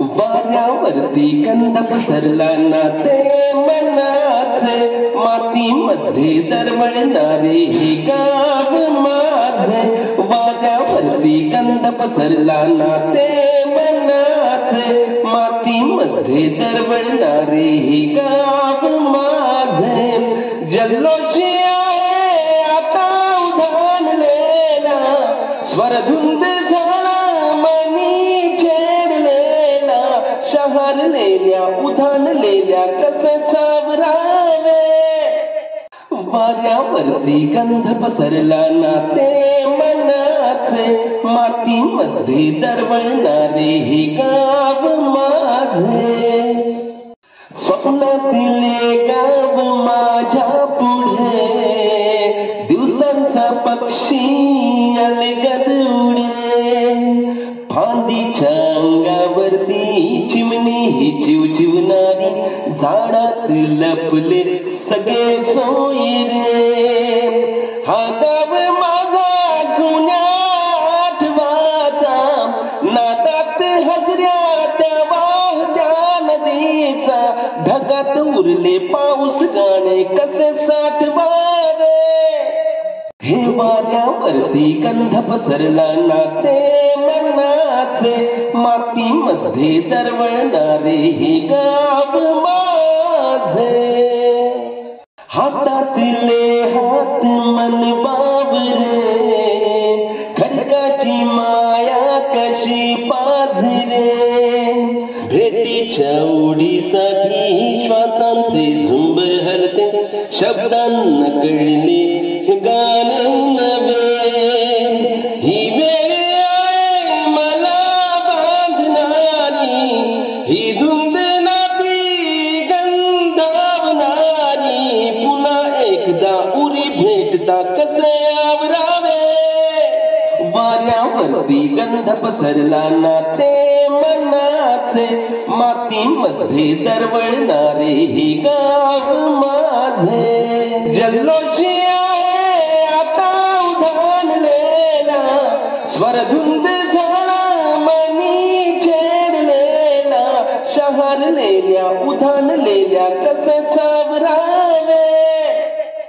वाऱ्यावरती गंध पसरला ना ते मनाचे, मातीमध्ये दरवळणारे हे गाव माझे. वाऱ्यावरती गंध पसरला ना ते मनाचे, मातीमध्ये दरवळणारे हे गाव माझे. जल्लोषी आहे आता उधाणलेला, स्वरधुंद झाला मनी छेडलेला. शहरलेल्या उधाणलेल्या कसे सावरावे. वाऱ्यावरती गंध पसरला ना ते मनाचे, मातीमध्ये दरवळणारे हे गाव माझे. स्वप्नातील गाव माझ्या पुढे, दिवसांचा पक्षी अलगद उडे. फांदीच्या अंगावरती चिमणी ही चिवचिवणारी, झाडात लपले सगळे सोयरे. हा गाव माझा जुन्या आठवाचा, नादात हसऱ्या त्या वाहत्या नदीचा. ढगात उरले पाऊस गाणे कसे साठवावे. हे वाऱ्यावरती गंध पसरला ना ते मनाचे, मातीमध्ये दरवळणारे हे गाव माझे. हातातले हात मन बाबरे, खडकाची माया कशी पाझरे. भेटीच्या ओढीसाठी श्वासांचे झुंबर हलते, शब्दांना कळले हे गाणे नवे. ही वेळ आहे मला बांधणारी, ही धुंद नाती गंधावणारी. पुन्हा एकदा उरी भेटता कसे आवरावे. वाऱ्यावरती गंध पसरला ना ते मनाचे, मातीमध्ये दरवळणारे हे गाव माझे. जल्लोषी आहे आता उधाणलेला, स्वरधुंद झाला मनी छेडलेला. शहरलेल्या उधाणलेल्या कसे सावरा.